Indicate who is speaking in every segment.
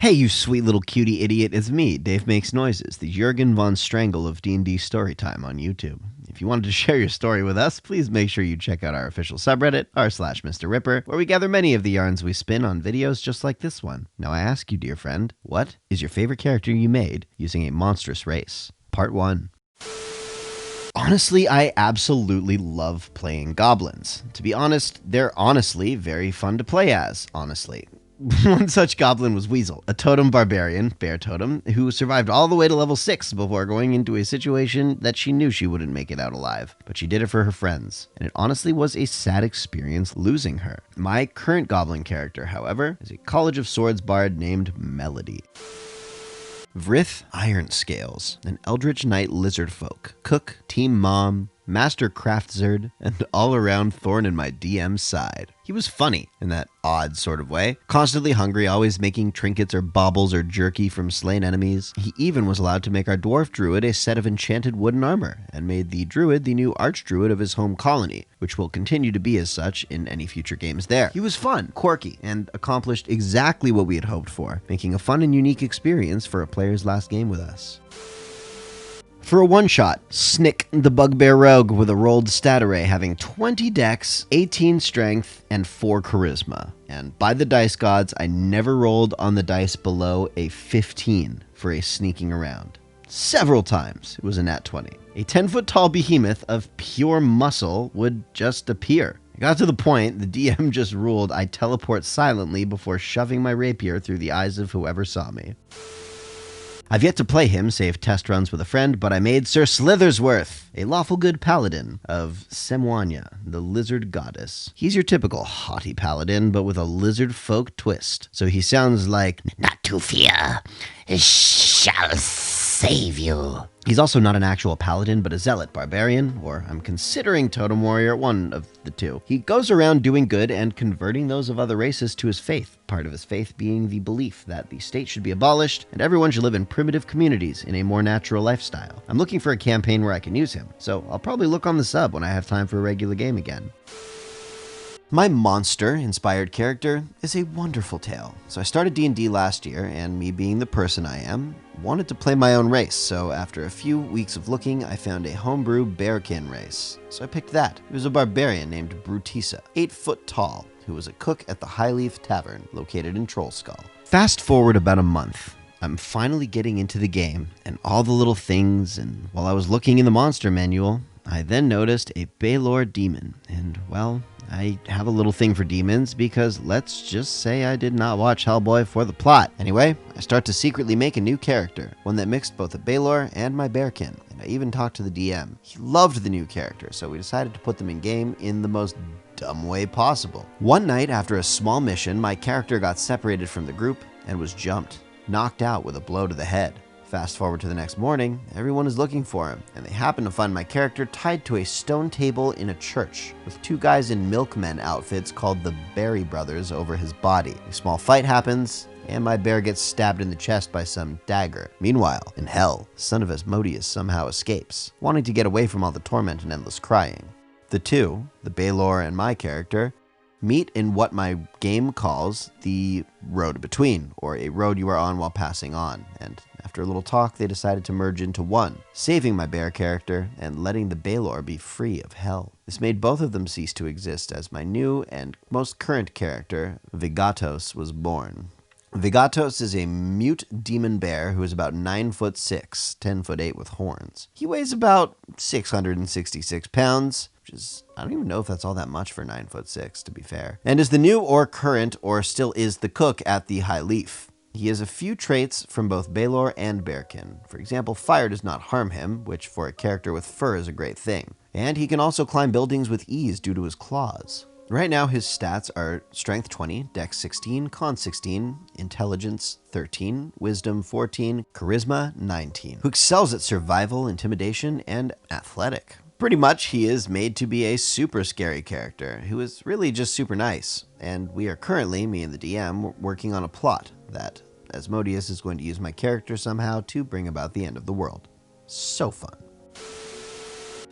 Speaker 1: Hey, you sweet little cutie idiot, it's me, Dave Makes Noises, the Jurgen von Strangle of D&D Storytime on YouTube. If you wanted to share your story with us, please make sure you check out our official subreddit, r/MrRipper, where we gather many of the yarns we spin on videos just like this one. Now I ask you, dear friend, what is your favorite character you made using a monstrous race? Part 1. Honestly, I absolutely love playing goblins. To be honest, they're honestly very fun to play as, honestly. One such goblin was Weasel, a totem barbarian, bear totem, who survived all the way to level 6 before going into a situation that she knew she wouldn't make it out alive. But she did it for her friends, and it honestly was a sad experience losing her. My current goblin character, however, is a College of Swords bard named Melody. Vrith Ironscales, an Eldritch Knight lizardfolk, cook, team mom, master craftzerd, and all-around thorn in my DM's side. He was funny in that odd sort of way, constantly hungry, always making trinkets or baubles or jerky from slain enemies. He even was allowed to make our dwarf druid a set of enchanted wooden armor, and made the druid the new archdruid of his home colony, which will continue to be as such in any future games there. He was fun, quirky, and accomplished exactly what we had hoped for, making a fun and unique experience for a player's last game with us. For a one-shot, Snick the Bugbear Rogue with a rolled stat array having 20 dex, 18 strength, and 4 charisma. And by the dice gods, I never rolled on the dice below a 15 for a sneaking around. Several times it was a nat 20. A 10-foot-tall behemoth of pure muscle would just appear. It got to the point the DM just ruled I teleport silently before shoving my rapier through the eyes of whoever saw me. I've yet to play him, save test runs with a friend, but I made Sir Slithersworth, a lawful good paladin of Semwanya, the lizard goddess. He's your typical haughty paladin, but with a lizard folk twist. So he sounds like, "Not to fear, shall save you." He's also not an actual paladin, but a zealot barbarian, or I'm considering totem warrior, one of the two. He goes around doing good and converting those of other races to his faith, part of his faith being the belief that the state should be abolished and everyone should live in primitive communities in a more natural lifestyle. I'm looking for a campaign where I can use him, so I'll probably look on the sub when I have time for a regular game again. My monster-inspired character is a wonderful tale. So I started D&D last year, and me being the person I am, wanted to play my own race, so after a few weeks of looking, I found a homebrew bearkin race. So I picked that. It was a barbarian named Brutisa, 8 foot tall, who was a cook at the Highleaf Tavern, located in Trollskull. Fast forward about a month. I'm finally getting into the game, and all the little things, and while I was looking in the monster manual, I then noticed a Baylor demon, and well, I have a little thing for demons because let's just say I did not watch Hellboy for the plot. Anyway, I start to secretly make a new character, one that mixed both a Baylor and my bearkin, and I even talked to the DM. He loved the new character, so we decided to put them in game in the most dumb way possible. One night after a small mission, my character got separated from the group and was jumped, knocked out with a blow to the head. Fast forward to the next morning, everyone is looking for him, and they happen to find my character tied to a stone table in a church, with 2 guys in milkmen outfits called the Berry Brothers over his body. A small fight happens, and my bear gets stabbed in the chest by some dagger. Meanwhile, in hell, the son of Asmodeus somehow escapes, wanting to get away from all the torment and endless crying. The two, the Baylor and my character, meet in what my game calls the road between, or a road you are on while passing on, and after a little talk, they decided to merge into one, saving my bear character and letting the Baylor be free of hell. This made both of them cease to exist as my new and most current character, Vigatos, was born. Vigatos is a mute demon bear who is about 9'6", 10'8" with horns. He weighs about 666 pounds, which is, I don't even know if that's all that much for 9'6", to be fair, and is the new or current or still is the cook at the High Leaf. He has a few traits from both Baylor and bearkin. For example, fire does not harm him, which for a character with fur is a great thing. And he can also climb buildings with ease due to his claws. Right now his stats are Strength 20, Dex 16, Con 16, Intelligence 13, Wisdom 14, Charisma 19, who excels at Survival, Intimidation, and Athletic. Pretty much he is made to be a super scary character, who is really just super nice. And we are currently, me and the DM, working on a plot that Asmodeus is going to use my character somehow to bring about the end of the world. So fun.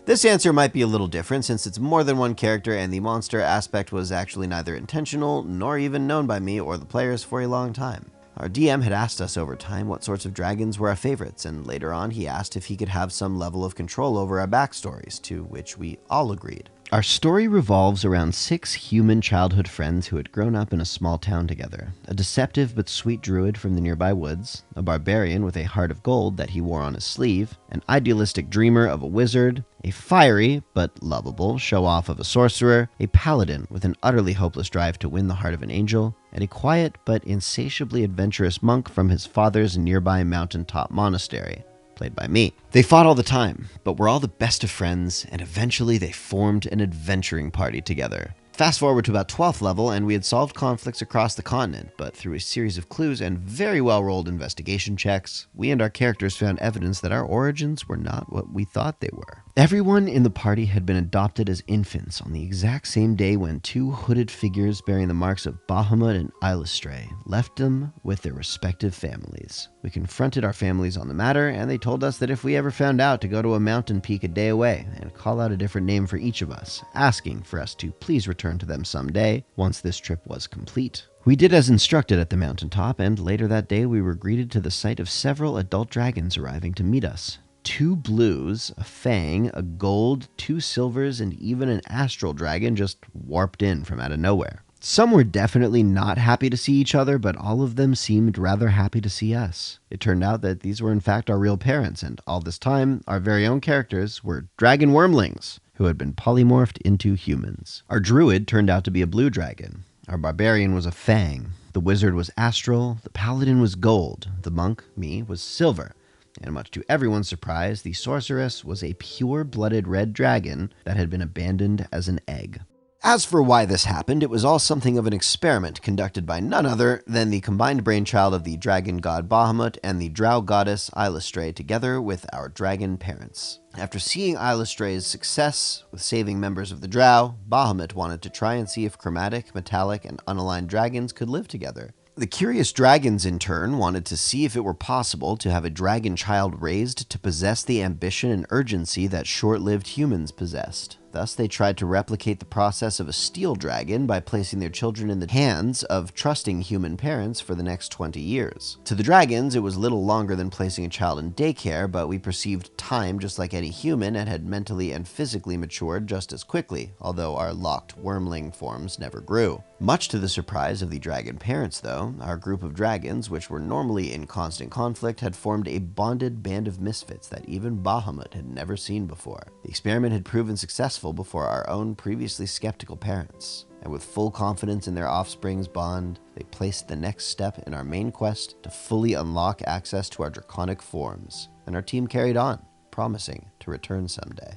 Speaker 1: This answer might be a little different since it's more than one character and the monster aspect was actually neither intentional nor even known by me or the players for a long time. Our DM had asked us over time what sorts of dragons were our favorites, and later on he asked if he could have some level of control over our backstories, to which we all agreed. Our story revolves around 6 human childhood friends who had grown up in a small town together. A deceptive but sweet druid from the nearby woods, a barbarian with a heart of gold that he wore on his sleeve, an idealistic dreamer of a wizard, a fiery but lovable show-off of a sorcerer, a paladin with an utterly hopeless drive to win the heart of an angel, and a quiet but insatiably adventurous monk from his father's nearby mountaintop monastery, played by me. They fought all the time, but were all the best of friends, and eventually they formed an adventuring party together. Fast forward to about 12th level, and we had solved conflicts across the continent, but through a series of clues and very well-rolled investigation checks, we and our characters found evidence that our origins were not what we thought they were. Everyone in the party had been adopted as infants on the exact same day when 2 hooded figures bearing the marks of Bahamut and Illustrae left them with their respective families. We confronted our families on the matter, and they told us that if we ever found out, to go to a mountain peak a day away and call out a different name for each of us, asking for us to please return to them someday once this trip was complete. We did as instructed at the mountaintop, and later that day we were greeted to the sight of several adult dragons arriving to meet us. 2 blues, a fang, a gold, 2 silvers, and even an astral dragon just warped in from out of nowhere. Some were definitely not happy to see each other, but all of them seemed rather happy to see us. It turned out that these were in fact our real parents, and all this time, our very own characters were dragon wormlings who had been polymorphed into humans. Our druid turned out to be a blue dragon. Our barbarian was a fang. The wizard was astral. The paladin was gold. The monk, me, was silver. And much to everyone's surprise, the sorceress was a pure-blooded red dragon that had been abandoned as an egg. As for why this happened, it was all something of an experiment conducted by none other than the combined brainchild of the dragon god Bahamut and the drow goddess Illustrae, together with our dragon parents. After seeing Illustrae's success with saving members of the drow, Bahamut wanted to try and see if chromatic, metallic, and unaligned dragons could live together. The curious dragons, in turn, wanted to see if it were possible to have a dragon child raised to possess the ambition and urgency that short-lived humans possessed. Thus, they tried to replicate the process of a steel dragon by placing their children in the hands of trusting human parents for the next 20 years. To the dragons, it was little longer than placing a child in daycare, but we perceived time just like any human and had mentally and physically matured just as quickly, although our locked wormling forms never grew. Much to the surprise of the dragon parents, though, our group of dragons, which were normally in constant conflict, had formed a bonded band of misfits that even Bahamut had never seen before. The experiment had proven successful before our own previously skeptical parents, and with full confidence in their offspring's bond, they placed the next step in our main quest to fully unlock access to our draconic forms, and our team carried on, promising to return someday.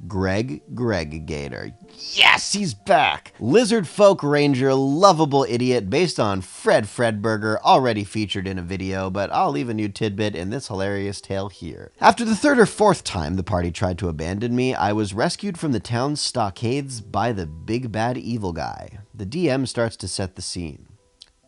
Speaker 1: Greg Gator. Yes, he's back! Lizardfolk Ranger, lovable idiot, based on Fred Fredberger, already featured in a video, but I'll leave a new tidbit in this hilarious tale here. After the 3rd or 4th time the party tried to abandon me, I was rescued from the town's stockades by the big bad evil guy. The DM starts to set the scene.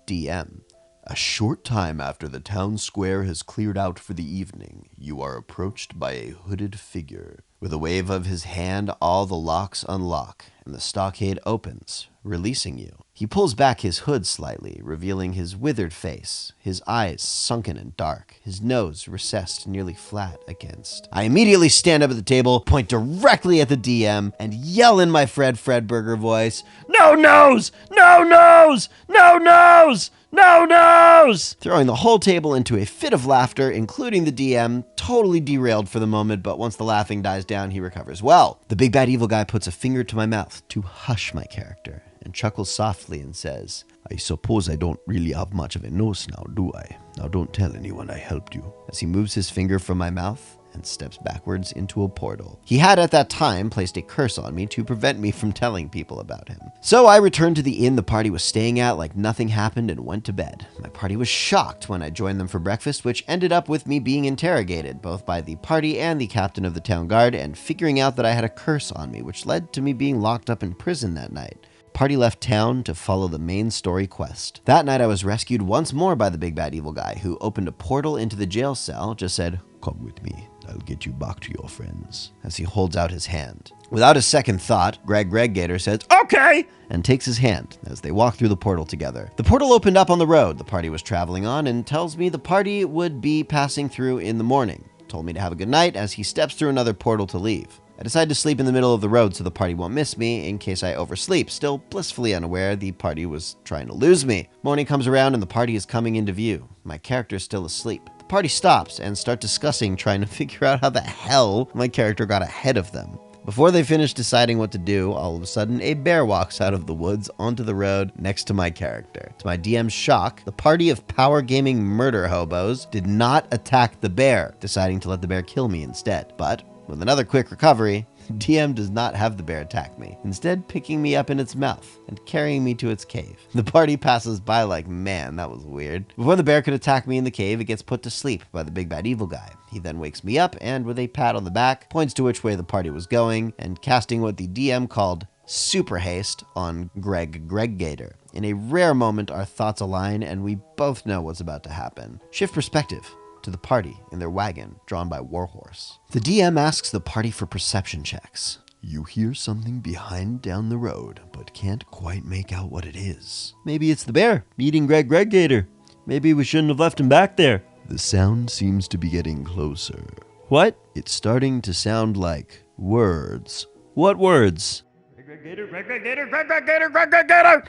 Speaker 1: DM. A short time after the town square has cleared out for the evening, you are approached by a hooded figure. With a wave of his hand, all the locks unlock, and the stockade opens, releasing you. He pulls back his hood slightly, revealing his withered face, his eyes sunken and dark, his nose recessed nearly flat against. I immediately stand up at the table, point directly at the DM, and yell in my Fred Fredberger voice, "No nose! No nose! No nose! No nose!" Throwing the whole table into a fit of laughter, including the DM, totally derailed for the moment, but once the laughing dies down, he recovers well. The big bad evil guy puts a finger to my mouth to hush my character, and chuckles softly and says, "I suppose I don't really have much of a nose now, do I? Now don't tell anyone I helped you," as he moves his finger from my mouth and steps backwards into a portal. He had at that time placed a curse on me to prevent me from telling people about him. So I returned to the inn the party was staying at like nothing happened and went to bed. My party was shocked when I joined them for breakfast, which ended up with me being interrogated, both by the party and the captain of the town guard, and figuring out that I had a curse on me, which led to me being locked up in prison that night. Party left town to follow the main story quest. That night I was rescued once more by the big bad evil guy, who opened a portal into the jail cell, just said, "Come with me," I'll get you back to your friends, as he holds out his hand. Without a second thought, Greg Gator says, okay, and takes his hand as they walk through the portal together. The portal opened up on the road the party was traveling on and tells me the party would be passing through in the morning. Told me to have a good night as he steps through another portal to leave. I decide to sleep in the middle of the road so the party won't miss me in case I oversleep, still blissfully unaware the party was trying to lose me. Morning comes around and the party is coming into view. My character is still asleep. The party stops and start discussing trying to figure out how the hell my character got ahead of them. Before they finish deciding what to do, all of a sudden, a bear walks out of the woods onto the road next to my character. To my DM's shock, the party of power gaming murder hobos did not attack the bear, deciding to let the bear kill me instead. But with another quick recovery, DM does not have the bear attack me, instead picking me up in its mouth and carrying me to its cave. The party passes by like, man, that was weird. Before the bear could attack me in the cave, it gets put to sleep by the big bad evil guy. He then wakes me up and with a pat on the back, points to which way the party was going and casting what the DM called super haste on Greg Gator. In a rare moment, our thoughts align and we both know what's about to happen. Shift perspective to the party in their wagon, drawn by Warhorse. The DM asks the party for perception checks. You hear something behind down the road, but can't quite make out what it is. Maybe it's the bear eating Greg Gator. Maybe we shouldn't have left him back there. The sound seems to be getting closer. What? It's starting to sound like words. What words?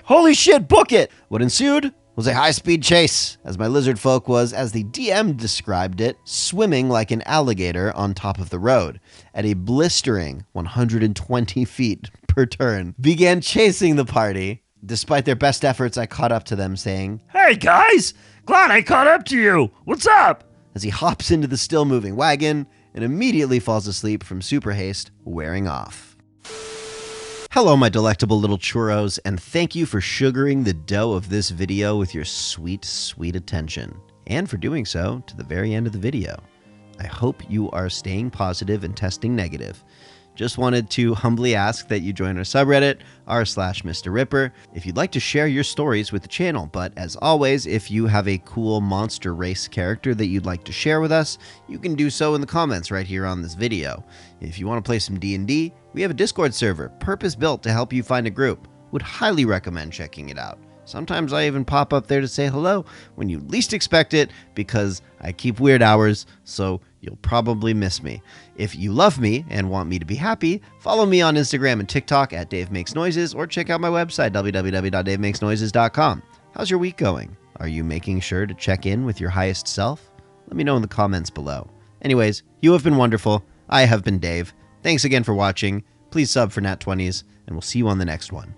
Speaker 1: Holy shit, book it! What ensued was a high-speed chase, as my lizard folk was, as the DM described it, swimming like an alligator on top of the road at a blistering 120 feet per turn. Began chasing the party. Despite their best efforts, I caught up to them saying, "Hey guys, glad I caught up to you. What's up?" As he hops into the still-moving wagon and immediately falls asleep from super haste, wearing off. Hello, my delectable little churros, and thank you for sugaring the dough of this video with your sweet, sweet attention, and for doing so to the very end of the video. I hope you are staying positive and testing negative. Just wanted to humbly ask that you join our subreddit, r/MrRipper, if you'd like to share your stories with the channel. But as always, if you have a cool Monstrous Race character that you'd like to share with us, you can do so in the comments right here on this video. If you want to play some D&D, we have a Discord server, purpose-built to help you find a group. Would highly recommend checking it out. Sometimes I even pop up there to say hello when you least expect it because I keep weird hours, so you'll probably miss me. If you love me and want me to be happy, follow me on Instagram and TikTok at Dave Makes Noises or check out my website, www.davemakesnoises.com. How's your week going? Are you making sure to check in with your highest self? Let me know in the comments below. Anyways, you have been wonderful. I have been Dave. Thanks again for watching. Please sub for Nat 20s, and we'll see you on the next one.